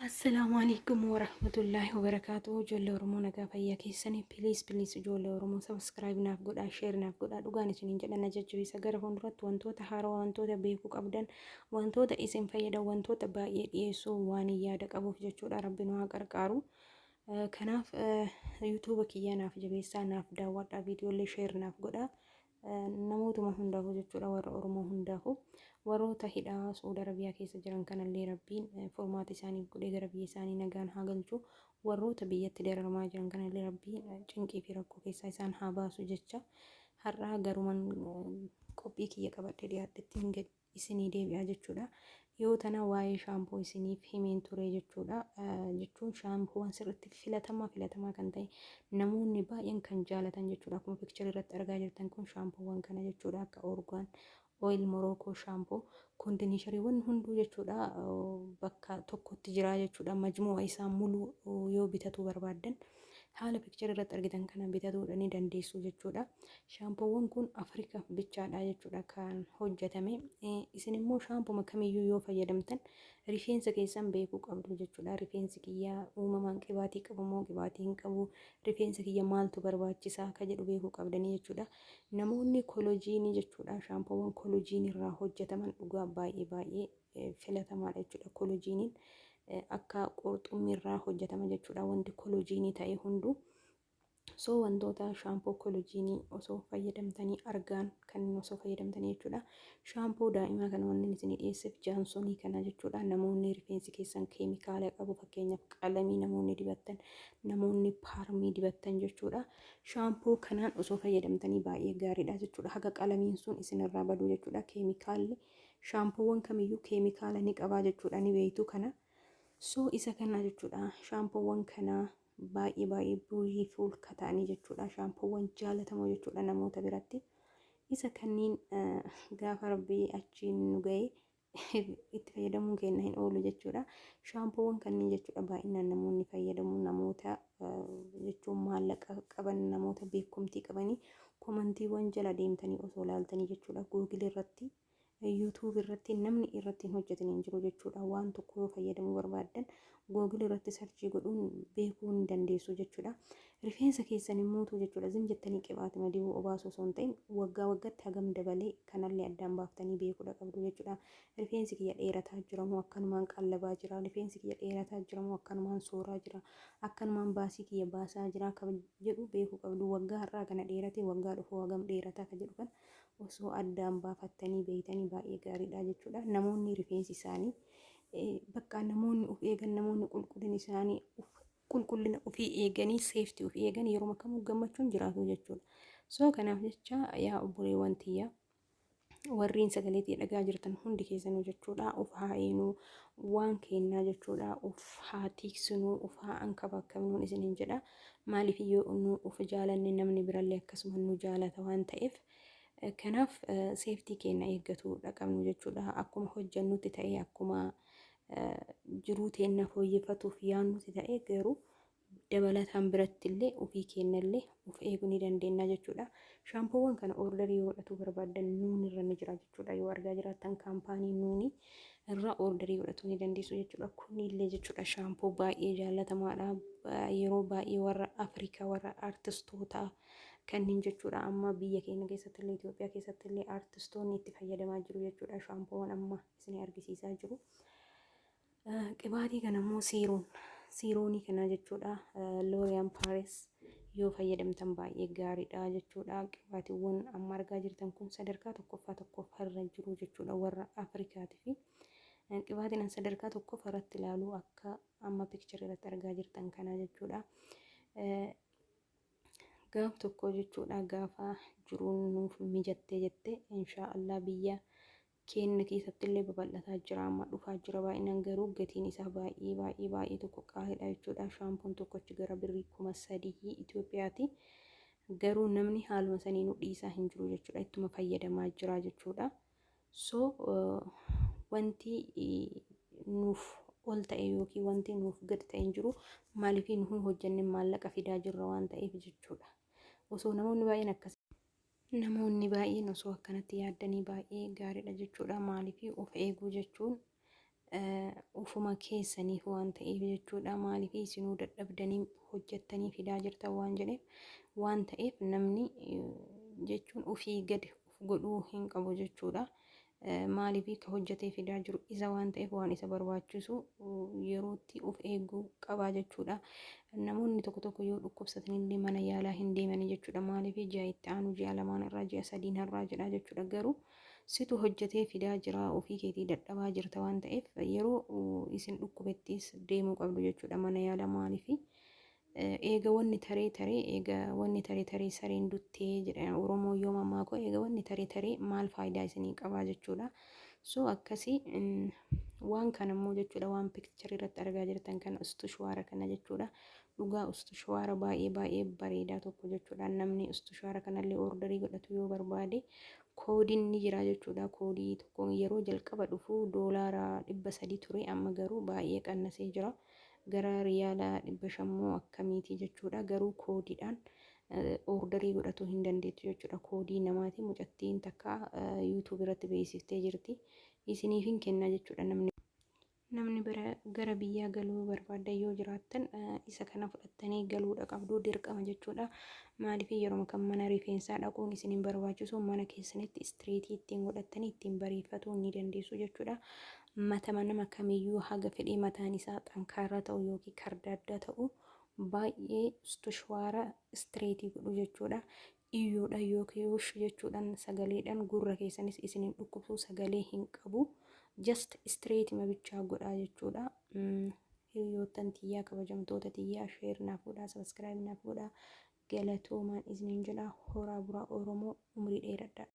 Assalaamu alaikum warahmatullahi wabarakatuh. Ijoollee Oromoo nagaa fayyaa keessanii piliis ijoollee Oromoo sabiskiraayib naaf godhaa, sheer naaf godhaa. Dhugaan isiniin jedhan jajjabeessa gara fuulduratti wantoota haarawaa, wantoota beekuu qabdan, wantoota isin fayyadan, wantoota baay'ee dhiyeessuu waan yaada qabuuf jechuudha. Rabbi nu haa qarqaaru. Kanaaf yuutuuba kiyya naaf jabeessaa, naaf daawwadhaa, viidiyoolee sheer naaf godhaa. Namootuma hundaafuu jechuudha, warra Oromoo hundaafuu. Warroota hidhaa Saudi Arabiyaa keessa jiran kanallee Rabbiin furmaata isaaniif godhee gara biyya isaanii nagaan haa galchu. Warroota biyyatti dararamaa jiran kanallee Rabbiin cinqii fi rakkoo keessaa isaan haa baasu jecha. Har'aa garuman qophii kiyya qabadhee dhiyaadhetti isinii deebi'aa jechuudha. Yoo tana waa'ee shaampoo isiniif himeen ture jechuudha. Jechuun shaampoowwan sirriitti filatamaa kan ta'e namoonni baay'een kan jaalatan jechuudha. Akkuma piikcharii irratti argaa jirtan kun shaampoowwan kana jechuudha. Akka Orgaan, Oil Morocco shaampoo, kondiishariiwwan hunduu jechuudha bakka tokkotti jira jechuudha. Majmuu'a isaa muluu yoo bitachuu barbaaddan haala piikcharii irratti argitan kana bitachuu ni dandeessu jechuudha. Shaampoowwan kun Afrikaaf bichaadha jechuudha kan hojjetame. Isin immoo shaampoo kamiyyuu yoo fayyadamtan rifeensa keessan beekuu qabdu jechuudha. Rifeensi kiyya uumamaan qibaatii qabu moo qibaatii hin qabu, rifeensa kiyya maaltu barbaachisaa ka jedhu beekuu qabdanii jechuudha. Namoonni kooloojiinii jechuudha, shaampoowwan kooloojiinii irraa hojjetaman dhugaa baay'ee filatamaadha jechuudha. Kooloojiiniin akka qurxummii irraa hojjetama jechuudha. Wanti kooloojiinii ta'e hunduu wantoota shaampoo kooloojiinii osoo fayyadamtanii argaan kan osoo fayyadamtanii jechuudha. Shaampoo daa'imaa kana wanni isin dhiyeesseef Jaansonii kana jechuudha. Namoonni rifeensi keessan keemikaala qabu, fakkeenyaaf qalamii namoonni dibattan, namoonni paarmii dibattan jechuudha. Shaampoo kanaan osoo fayyadamtanii baay'ee gaariidha jechuudha. Haga qalamiin sun isinirraa badu jechuudha. Keemikaalli shaampoowwan kamiyyuu keemikaala ni qabaa jechuudha. Ni beektu kana. Isa kana jechuudha. Shaampoowwan kana baay'ee beautiful ta'anii jechuudha. Shaampoowwan jaalatamoo jechuudha namoota biratti. Isa kanniin gaafa Rabbii achiin nu ga'e itti fayyadamuun keenya hin oolu jechuudha. Shaampoowwan kanniin jechuudha baay'inaan namoonni fayyadamu, namoota jechuun maallaqa qaban, namoota beekumtii qabanii komantiiwwan jala deemtanii osoo ilaaltanii jechuudha. Googil irratti, yuutuub irratti namni irratti hin hojjetin hin jiru jechuudha. Waan tokko yoo fayyadamuu barbaaddan Googil irratti sarchii godhuun beekuu ni dandeessu jechuudha. Rifeensa keessan immoo jechuudha zim jettanii qibaatima dibuu obaasuu osoo hin ta'in waggaa waggaatti hagam dabalee kanallee addaan baaftanii beekuudha qabdu jechuudha. Rifeensi kiyya dheerataa jira moo akkanumaan qallabaa jira? Rifeensi kiyya dheerataa jira moo akkanumaan sooraa jira? Akkanumaan baasii kiyya baasaa jira kan jedhu beekuu qabdu. Waggaa har'aa kana dheerate waggaa dhufu hagam dheerataa kan jedhu kan osoo addaan baafattanii beeytanii baay'ee gaariidha jechuudha. Namoonni rifeensi isaanii bakka namoonni of eegan, namoonni qulqullina isaanii qulqullina ofii eeganii seeftii ofii eegan yeroo kamuu gammachuun jiraatu jechuudha. Kanaaf jecha yaa obboleewwan tiyya warreen sagalee dhagaa jirtan hundi keessanuu jechuudha of haa eegnu, waan kennaa jechuudha of haa tiksinu, of haa ankabaakabnuun isiniin jedha. Maaliif yoo nu of jaalanne namni birallee akkasuma nu jaalata waan ta'eef. Kanaaf seeftii keenya eeggachuu qabnu jechuudha. Akkuma hojjannutti ta'ee akkuma jiruu teenya fooyyeffatuuf yaannutti ta'ee garuu dabalataan birattillee ofii keenyallee of eeguu ni dandeenya jechuudha. Shaampoowwan kana ordarii yoo godhachuu barbaaddan nuuni irra ni jira jechuudha. Yoo argaa jiraattan kaampaanii nuuni irra ordarii godhachuu ni dandeessu jechuudha. Kunillee jechuudha shaampoo baay'ee jaallatamaadha. Yeroo baay'ee warra Afrikaa, warra artistoota kanneen jechuudha. Amma biyya keenya keessatti illee Itoophiyaa keessatti illee artistoonni itti fayyadamaa jiru jechuudha. Shaampoowwan amma isin argisiisaa jiru. Qibaatii kana immoo siiroonii kana jechuudha. L'Oreal Paris yoo fayyadamtan baay'ee gaariidha jechuudha. Qibaatiiwwan amma argaa jirtan kun sadarkaa tokkoffaarra jiru jechuudha warra Afrikaati fi qibaatiin sadarkaa tokkoffaarratti ilaaluu akka amma piikcharii irratti argaa jirtan kana jechuudha. Gaaf tokko jechuudha gaafa jiruun nuuf mijattee jette inshaallah biyya keenya keessatti illee babal'ataa jira, amma dhufaa jira baay'inaan, garuu gatiin isaa baay'ee tokko qaaliidha jechuudha. Shaampoon tokkochi gara birrii 3,000 Itoophiyaati. Garuu namni haaluma sanii nu dhiisaa hin jiru jechuudha. Ittuma fayyadamaa jira jechuudha. Wanti nuuf ol ta'e yookiin wanti nuuf gad ta'e hin jiru. Maaliif nu hojjenne maallaqa fidaa jirra waan ta'eef jechuudha. Osoo namoonni baay'een osoo akkanatti yaaddanii baay'ee gaariidha jechuudha. Maaliif of eeguu jechuun ufuma keessaniif waan ta'eef jechuudha. Maaliif isinuu dadhabdanii hojjettanii fidaa jirtan waan jedheef waan ta'eef namni jechuun ufii gadi of godhuu hin qabu jechuudha. Maaliif ka hojjetee fidaa jiru isa waan ta'eef waan isa barbaachisu yerootti of eeguu qabaa jechuudha. Namoonni tokko tokko yoo dhukkubsatanillee mana yaalaa hin deemanii jechuudha. Maaliif ji'a itti aanu ji'a lamaan irraa ji'a sadiin irraa jedha jechuudha. Garuu situ hojjetee fidaa jira ofii keetii dadhabaa jirta waan ta'eef yeroo isin dhukkubettis deemuu qabdu jechuudha mana yaalaa. Maaliif eega wanni taree taree sareen duttee jedha Oromoo yoo mammaakoo eega wanni taree maal faayidaa isinii qabaa jechuudha. So akkasii waan kanammoo jechuudha waan pikcharii irratti argaa jirtan kana ustushuwaara kana jechuudha. Dhugaa ustushuwaara baay'ee bareedaa tokko jechuudha. Namni ustushuwaara kanallee ordarii godhatu yoo barbaade koodiin ni jira jechuudha. Koodii tokko yeroo jalqaba dhufu doolaara 300 ture amma garuu baay'ee qannasee jira. Gara riyaala 500 akkamiiti jechuudha. Garuu koodiidhaan ordarii godhatu hin dandeettu jechuudha. Koodii namaati mucattiin takka YouTube irratti beeksiftee jirti. Isiniif hin kenna jechuudha. Namni gara biyyaa galuu barbaaddan yoo jiraattan isa kana fudhattanii galuudha qabdu dirqama jechuudha. Maaliif yeroo kan mana rifeensaa dhaquun isin hin barbaachisu mana keessanitti istireetii ittiin godhattanii ittiin bareeffatuu ni dandeessu jechuudha. Nama kamiyyuu haga fedhii mataan isaa xankaarraa ta'u yookiin kardaddaa ta'u baay'ee ustushuwaara istireetii godhu jechuudha. Iyyoodha yookiin jechuudhaan sagaleedhaan gurra keessanis isin hin dhukkubsu sagalee hin qabu. Just istireetima bichaa godhaa jechuudha. Hiriyoottan tiyyaa kabajamtoota tiyyaa sheer naaf godhaa sabiskiraayib naaf godhaa galatoomaan isiniin jedha. Horaa buraa Oromoo umrii dheeradha.